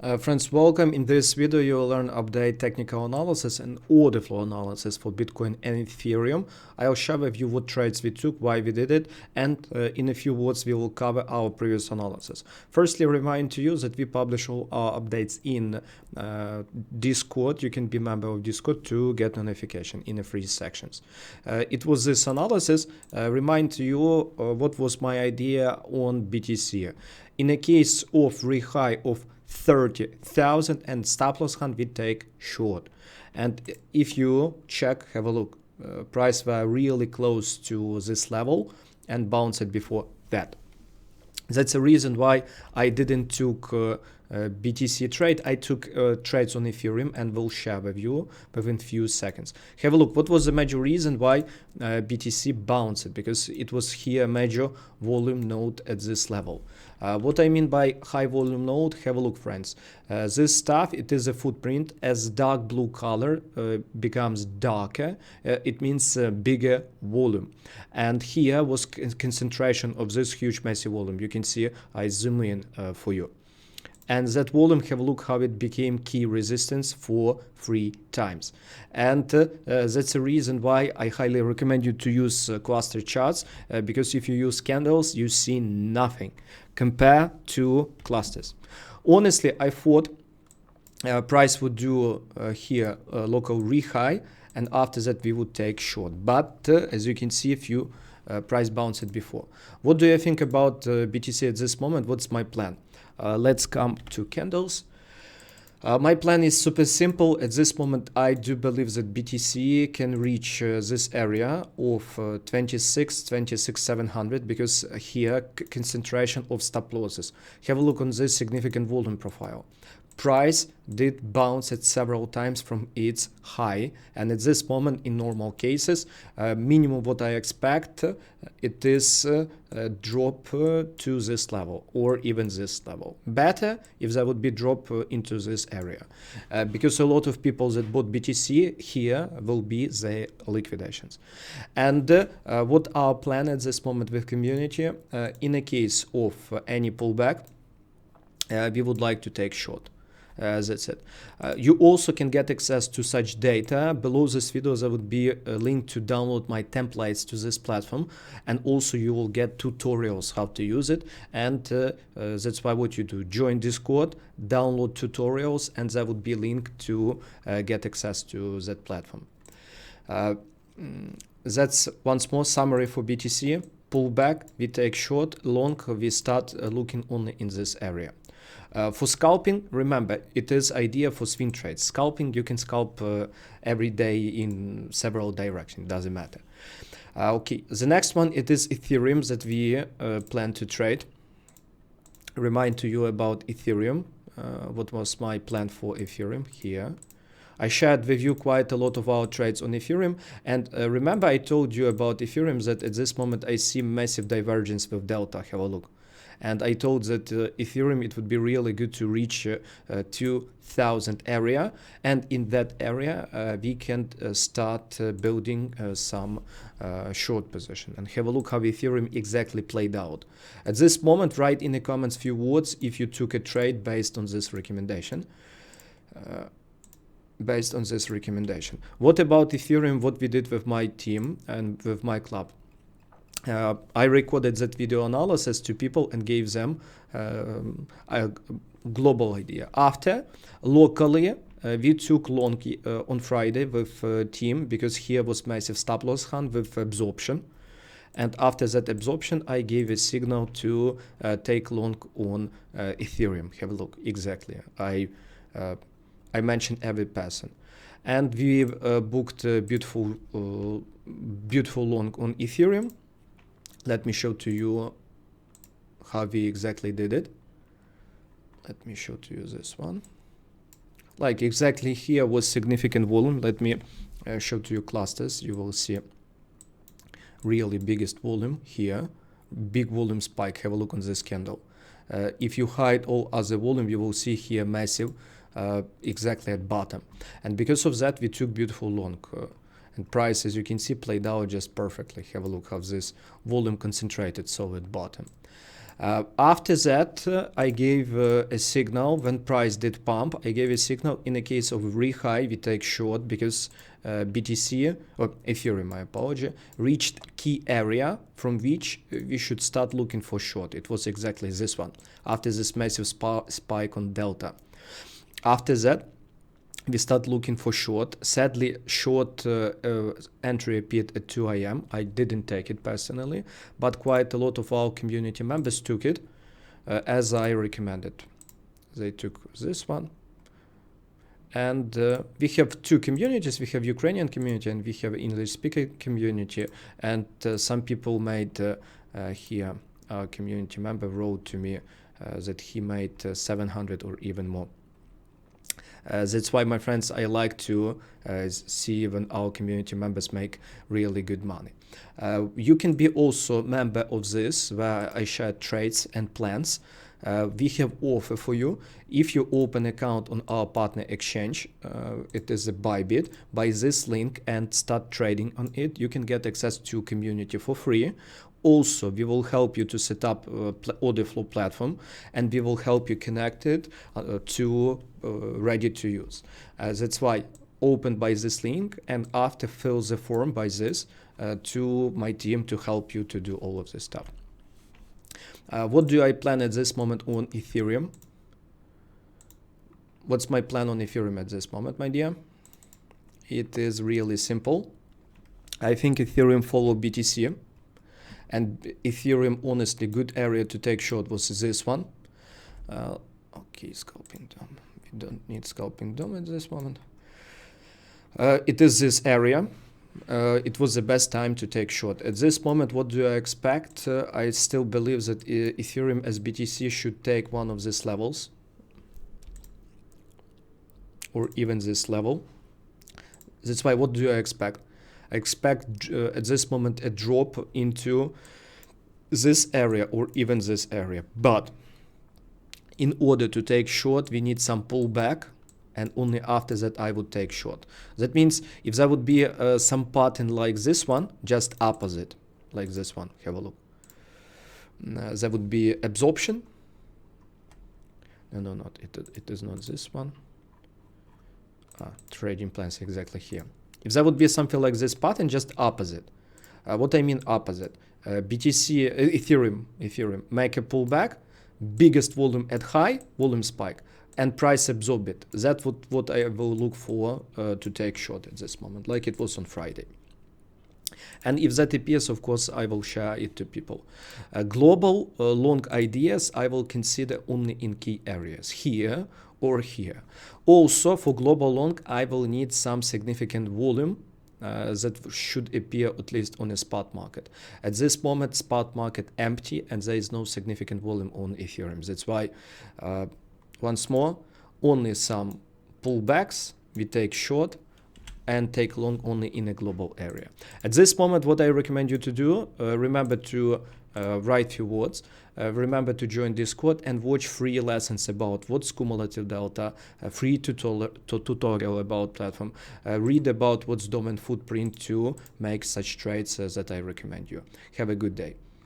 Friends, welcome. In this video, you will learn update technical analysis and order flow analysis for Bitcoin and Ethereum. I'll share with you what trades we took, why we did it, and in a few words, we will cover our previous analysis. Firstly, remind to you that we publish all our updates in Discord. You can be a member of Discord to get notification in the free sections. It was this analysis. Remind to you what was my idea on BTC. In a case of rehigh of 30,000 and stop loss hunt, we take short. And if you check, have a look, price were really close to this level and bounced before that. That's the reason why I didn't took BTC trade. I took trades on Ethereum and will share with you within few seconds. Have a look. What was the major reason why BTC bounced? Because it was here a major volume node at this level. What I mean by high volume node, have a look, friends. This stuff, it is a footprint. As dark blue color becomes darker, it means bigger volume. And here was concentration of this huge massive volume. You can see I zoom in for you. And that volume, have a look how it became key resistance for 3 times. And that's the reason why I highly recommend you to use cluster charts, because if you use candles, you see nothing compared to clusters. Honestly, I thought price would do here a local rehigh, and after that we would take short. But as you can see, if you price bounced before. What do you think about BTC at this moment? What's my plan? Let's come to candles. My plan is super simple. At this moment, I do believe that BTC can reach this area of 26,700 because here concentration of stop losses. Have a look on this significant volume profile. Price did bounce at several times from its high, and at this moment in normal cases, minimum what I expect, it is a drop to this level or even this level. Better if there would be drop into this area, because a lot of people that bought BTC here will be the liquidations. And what our plan at this moment with community, in a case of any pullback, we would like to take short. That's it. You also can get access to such data. Below this video there would be a link to download my templates to this platform, and also you will get tutorials how to use it. And that's why what you do, join Discord, download tutorials, and there would be a link to get access to that platform. That's once more summary for BTC. Pullback, we take short. Long, we start looking only in this area. For scalping, remember, it is idea for swing trades. Scalping, you can scalp every day in several directions, doesn't matter. Okay, the next one, it is Ethereum that we plan to trade. Remind to you about Ethereum. What was my plan for Ethereum here? I shared with you quite a lot of our trades on Ethereum, and remember I told you about Ethereum that at this moment I see massive divergence with Delta. Have a look. And I told that Ethereum, it would be really good to reach 2000 area, and in that area we can start building some short position. And have a look how Ethereum exactly played out. At this moment, write in the comments few words if you took a trade based on this recommendation. What about Ethereum, what we did with my team and with my club? I recorded that video analysis to people and gave them a global idea. After, locally, we took long on Friday with team because here was massive stop loss hunt with absorption. And after that absorption, I gave a signal to take long on Ethereum. Have a look, exactly. I mentioned every person. And we booked a beautiful long on Ethereum. Let me show to you how we exactly did it. Let me show to you this one. Like exactly here was significant volume. Let me show to you clusters. You will see really biggest volume here. Big volume spike. Have a look on this candle. If you hide all other volume, you will see here massive exactly at bottom. And because of that, we took beautiful long. And price, as you can see, played out just perfectly. Have a look how this volume concentrated so at bottom. After that, I gave a signal when price did pump. I gave a signal in the case of re-high, we take short because BTC, or Ethereum, my apology, reached key area from which we should start looking for short. It was exactly this one, after this massive spike on Delta. After that, we start looking for short. Sadly, short entry appeared at 2 a.m. I didn't take it personally, but quite a lot of our community members took it as I recommended. They took this one. And we have two communities. We have Ukrainian community and we have English speaker community. And some people made here, our community member wrote to me that he made 700 or even more. That's why, my friends, I like to see when our community members make really good money. You can be also a member of this, where I share trades and plans. We have offer for you. If you open account on our partner exchange, it is a Bybit, by this link and start trading on it, you can get access to community for free. Also, we will help you to set up OrderFlow platform, and we will help you connect it to ready to use. That's why open by this link, and after fill the form by this to my team to help you to do all of this stuff. What do I plan at this moment on Ethereum? What's my plan on Ethereum at this moment, my dear? It is really simple. I think Ethereum follow BTC. And Ethereum, honestly, good area to take short was this one. Okay, scalping DOM. We don't need scalping DOM at this moment. It is this area. It was the best time to take short. At this moment, what do I expect? I still believe that Ethereum as BTC should take one of these levels, or even this level. That's why, what do I expect? I expect at this moment a drop into this area or even this area. But in order to take short, we need some pullback, and only after that I would take short. That means if there would be some pattern like this one, just opposite, like this one, have a look. There would be absorption. No, not it is not this one. Trading plans exactly here. If there would be something like this pattern, just opposite. What I mean opposite? BTC, Ethereum make a pullback, biggest volume at high, volume spike, and price absorb it. That's what I will look for to take short at this moment, like it was on Friday. And if that appears, of course, I will share it to people. Global long ideas I will consider only in key areas, here or here. Also, for global long, I will need some significant volume that should appear at least on a spot market. At this moment, spot market empty, and there is no significant volume on Ethereum. That's why, once more, only some pullbacks, we take short, and take long only in a global area. At this moment, what I recommend you to do, remember to write few words, remember to join Discord and watch free lessons about what's cumulative delta, free tutorial about platform, read about what's domain footprint to make such trades that I recommend you. Have a good day.